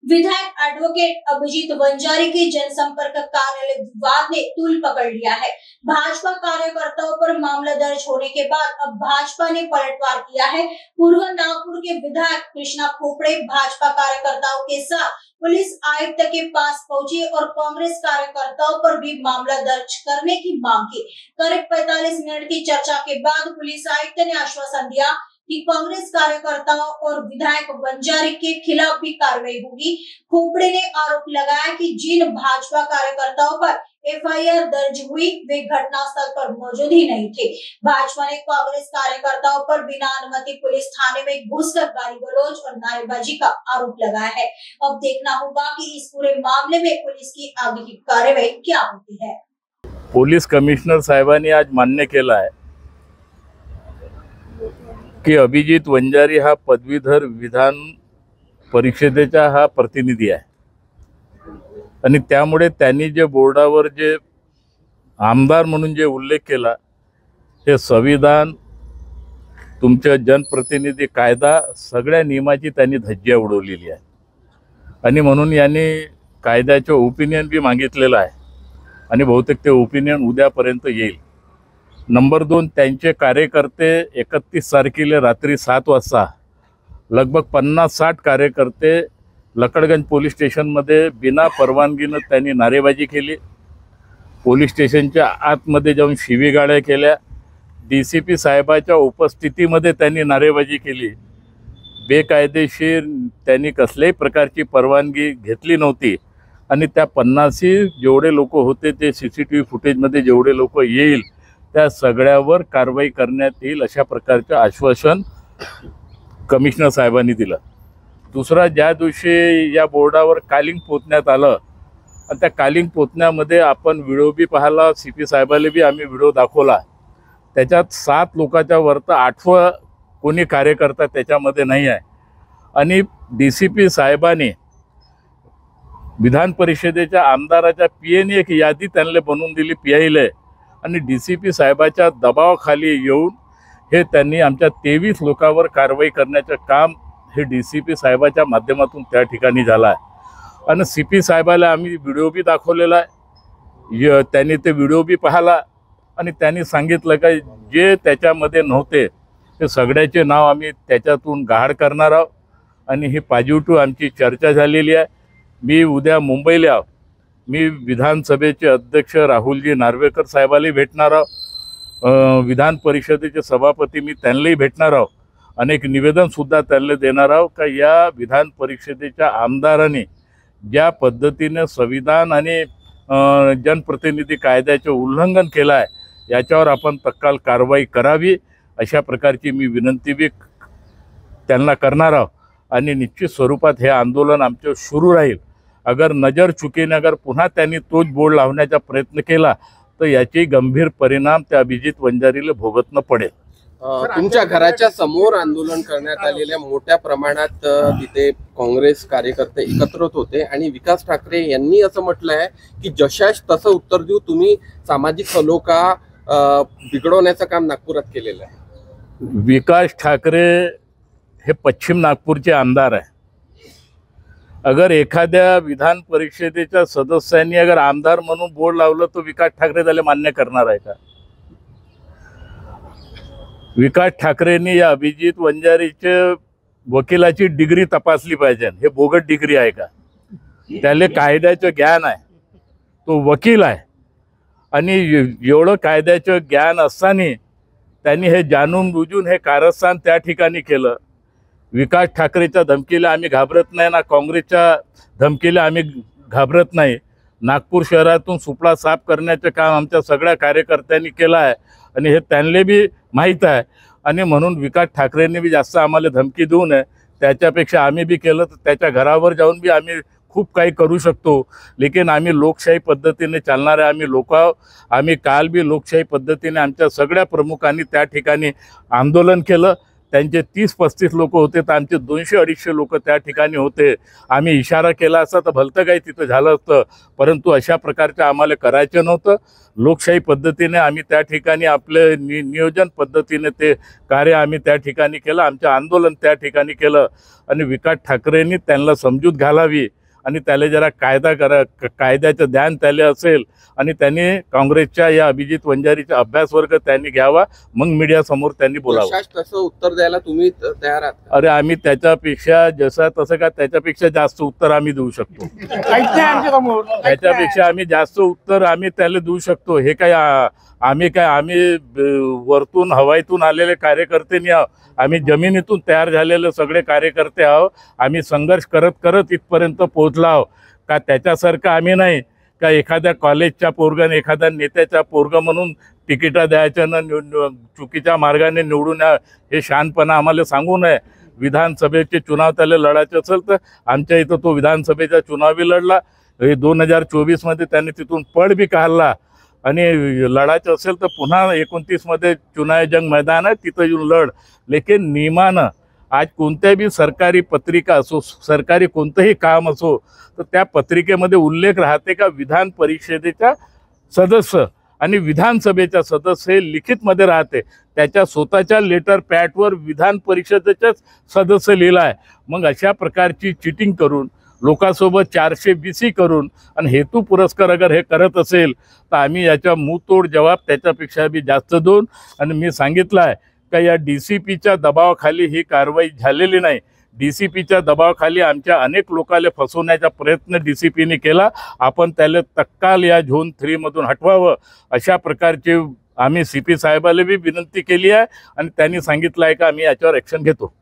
विधायक एडवोकेट अभिजीत वंजारी के जनसंपर्क कार्यालय विवाद ने तूल पकड़ लिया है। भाजपा कार्यकर्ताओं पर मामला दर्ज होने के बाद अब भाजपा ने पलटवार किया है। पूर्व नागपुर के विधायक कृष्णा खोपड़े भाजपा कार्यकर्ताओं के साथ पुलिस आयुक्त के पास पहुंचे और कांग्रेस कार्यकर्ताओं पर भी मामला दर्ज करने की मांग की। करीब 45 मिनट की चर्चा के बाद पुलिस आयुक्त ने आश्वासन दिया कि कांग्रेस कार्यकर्ताओं और विधायक वंजारी के खिलाफ भी कार्रवाई होगी। खोपड़े ने आरोप लगाया कि जिन भाजपा कार्यकर्ताओं पर एफआईआर दर्ज हुई वे घटनास्थल पर मौजूद ही नहीं थे। भाजपा ने कांग्रेस कार्यकर्ताओं पर बिना अनुमति पुलिस थाने में घुसकर गाली गलौज और नारेबाजी का आरोप लगाया है। अब देखना होगा कि इस पूरे मामले में पुलिस की आगे की कार्रवाई क्या होती है। पोलीस कमिशनर साहेबांनी आज मान्य केलं आहे की अभिजीत वंजारी हा पदवीधर विधान परिषदेचा हा प्रतिनिधी आहे आणि त्यामुळे त्यांनी जे बोर्डावर जे आमदार म्हणून जे उल्लेख केला हे संविधान तुमच्या जनप्रतिनिधी कायदा सगळ्या नियमाची त्यांनी धज्जिया उडवलेली आहे आणि म्हणून यांनी कायद्याचे ओपिनियन भी मागितलेलं आहे आणि बहुतेक ते ओपिनियन उद्यापर्यंत येईल। नंबर 2 त्यांचे कार्यकर्ते 31 तारखेला रात्री 7 वाजता लगभग 50-60 कार्यकर्ते लकडगंज पोलीस स्टेशनमध्ये बिना परवानगीने त्यांनी नारेबाजी केली। पोलीस स्टेशनच्या आतमध्ये जाऊन शिवीगाळ्या केल्या। डीसीपी साहेबाच्या उपस्थितीमध्ये त्यांनी नारेबाजी केली। बेकायदेशीर त्यांनी कसल्याही प्रकारची परवानगी घेतली नव्हती आणि त्या 50 जेवढे लोक होते ते सीसीटीव्ही फुटेजमध्ये जेवढे लोक येईल त्या सगळ्यावर कारवाई करण्यात येईल अशा प्रकारचे आश्वासन कमिशनर साहेबांनी दिलं। दुसरा ज्या दिवशी या बोर्डावर कालिंग पोतण्यात आलं आणि त्या कालिंग पोतण्यामध्ये आपण व्हिडिओ बी पाहिला, सीपी साहेबांनी बी आम्ही व्हिडिओ दाखवला। त्याच्यात 7 लोकांच्या वरती 8वा कोणी कार्यकर्ता त्याच्यामध्ये नाही आहे आणि डीसीपी साहेबांनी विधान परिषदेच्या आमदाराच्या पीएने एक यादी त्यांना बनवून दिली पीआयला आणि डीसीपी साहेबाच्या दबावाखाली येऊन हे त्यांनी आमच्या 23 लोकांवर कारवाई करण्याचे काम हे डीसीपी साहेबाच्या माध्यमातून त्या ठिकाणी झालं आहे आणि सीपी साहेबाला आम्ही व्हिडिओ बी दाखवलेला आहे। त्यांनी ते व्हिडिओ बी पाहिला आणि त्यांनी सांगितलं की जे त्याच्यामध्ये नव्हते ते सगळ्याचे नाव आम्ही त्याच्यातून गाढ करणार आहोत आणि ही पॉझिटिव्ह आमची चर्चा झालेली आहे। मी उद्या मुंबईला आहो, मी विधानसभेचे अध्यक्ष राहुलजी नार्वेकर साहेबांना भेटणार आहोत। विधान परिषदेचे सभापती मी त्यांनाही भेटणार आहोत। अनेक निवेदन सुद्धा त्यांना देणार आहोत का या विधान परिषदेच्या आमदारांनी ज्या पद्धतीने संविधान आणि जनप्रतिनिधी कायद्याचे उल्लंघन केलं आहे याच्यावर आपण तत्काळ कारवाई करावी अशा प्रकारची मी विनंती भी त्यांना करणार आहोत आणि निश्चित स्वरूपात हे आंदोलन आमचे सुरू राहील। अगर नजर चुकीने अगर पुन्हा त्यांनी तोच बोर्ड लावण्याचा प्रयत्न केला तर याचे गंभीर परिणाम त्या अभिजीत वंजारीला भोगतणं पडेल। तुमच्या घराच्या समोर आंदोलन करण्यात आलेल्या मोठ्या प्रमाणात तिथे काँग्रेस कार्यकर्ते एकत्रित होते आणि विकास ठाकरे यांनी असं म्हटलं आहे की जशास तसं उत्तर देऊ, तुम्ही सामाजिक सलोखा बिघडवण्याचं काम नागपुरात केलेलं आहे। विकास ठाकरे हे पश्चिम नागपूरचे आमदार आहे। अगर एखाद्या विधान परिषदेच्या सदस्यांनी अगर आमदार म्हणून बोर्ड लावलं तो विकास ठाकरे त्याला मान्य करणार आहे का? विकास ठाकरेंनी या अभिजीत वंजारीचे वकिलाची डिग्री तपासली पाहिजे। हे बोगस डिग्री आहे का? त्याला कायद्याचं ज्ञान आहे, तो वकील आहे आणि एवढं कायद्याचं ज्ञान असताना त्यांनी हे जाणून बुजून हे कारस्थान त्या ठिकाणी केलं। विकास ठाकरेच्या धमकीला आम्ही घाबरत नाही ना काँग्रेसच्या धमकीला आम्ही घाबरत नाही। नागपूर शहरातून सुपडा साफ करण्याचे काम आमच्या सगळ्या कार्यकर्त्यांनी केलं आहे आणि हे त्यांना बी माहीत आहे आणि म्हणून विकास ठाकरेंनी बी जास्त आम्हाला धमकी देऊ नये, त्याच्यापेक्षा आम्ही बी केलं तर त्याच्या घरावर जाऊन बी आम्ही खूप काही करू शकतो। लेकिन आम्ही लोकशाही पद्धतीने चालणारे आम्ही लोक आहोत। आम्ही काल बी लोकशाही पद्धतीने आमच्या सगळ्या प्रमुखांनी त्या ठिकाणी आंदोलन केलं। त्यांचे 30-35 लोक होते, तर आमचे 200-250 लोक त्या ठिकाणी होते. आम्ही इशारा केला असता तर भलतं काही तिथं झालं असतं, परंतु अशा प्रकारचं आम्हाला करायचं नव्हतं. लोकशाही पद्धतीने आम्ही त्या ठिकाणी आपले नियोजन पद्धतीने ते कार्य आम्ही त्या ठिकाणी केलं, आमचं आंदोलन त्या ठिकाणी केलं. आणि विकास ठाकरेंनी त्यांना समजूत घालावी आणि त्याला जरा कायद्याचं ज्ञान त्याला असेल आणि त्यांनी काँग्रेसच्या या अभिजित वंजारीचा अभ्यास वर्ग त्यांनी घ्यावा, मग मीडिया समोर त्यांनी बोलावं. जशास तसं उत्तर द्यायला तुम्ही तयार आहात? अरे आम्ही त्याच्यापेक्षा जसं तसं का त्याच्यापेक्षा जास्त उत्तर आम्ही देऊ शकतो. त्याच्यापेक्षा आम्ही जास्त उत्तर आम्ही त्याला देऊ शकतो. हे काय आम्ही वरतून हवाईतून आलेले कार्यकर्ते नाही आहोत, आम्ही जमिनीतून तयार झालेले सगळे कार्यकर्ते आहोत. आम्ही संघर्ष करत करत इथपर्यंत पोहोचलो आहोत. का त्याच्यासारखं आम्ही नाही का एखाद्या कॉलेजच्या पोरगं एखाद्या नेत्याच्या पोरगं म्हणून तिकिटा द्यायच्या न चुकीच्या मार्गाने निवडून हे शहाणपणा आम्हाला सांगू नये. विधानसभेचे चुनाव त्याला लढायचे असेल तर आमच्या इथं तो विधानसभेचा चुनावही लढला. 2024मध्ये त्यांनी तिथून पळ बी काढला आणि लढायचं असेल तर पुन्हा 29मध्ये चुनावी जंग मैदान आहे, तिथं येऊन लढ. लेकिन नियमानं आज कोणत्याही सरकारी पत्रिका असो, सरकारी कोणतंही काम असो, तर त्या पत्रिकेमध्ये उल्लेख राहते का विधान परिषदेचा सदस्य आणि विधानसभेचा सदस्य हे लिखितमध्ये राहते. त्याच्या स्वतःच्या लेटर पॅडवर विधान परिषदेचाच सदस्य लिहिला आहे. मग अशा प्रकारची चिटिंग करून लोकांसोबत 420 करून आणि हेतू पुरस्कार अगर हे करत असेल तर आम्ही याच्या मुंहतोड जवाब त्याच्यापेक्षा बी जास्त देऊन. आणि मी सांगितलं आहे का या DCPच्या दबावाखाली ही कारवाई झालेली नाही. DCPच्या दबावाखाली आमच्या अनेक लोकांना फसवण्याचा प्रयत्न DCPने केला. आपण त्याला तत्काल या झोन 3 मधून हटवावं अशा प्रकारचे आम्ही CP साहेबाला बी विनंती केली आहे आणि त्यांनी सांगितलं आहे का आम्ही याच्यावर ॲक्शन घेतो.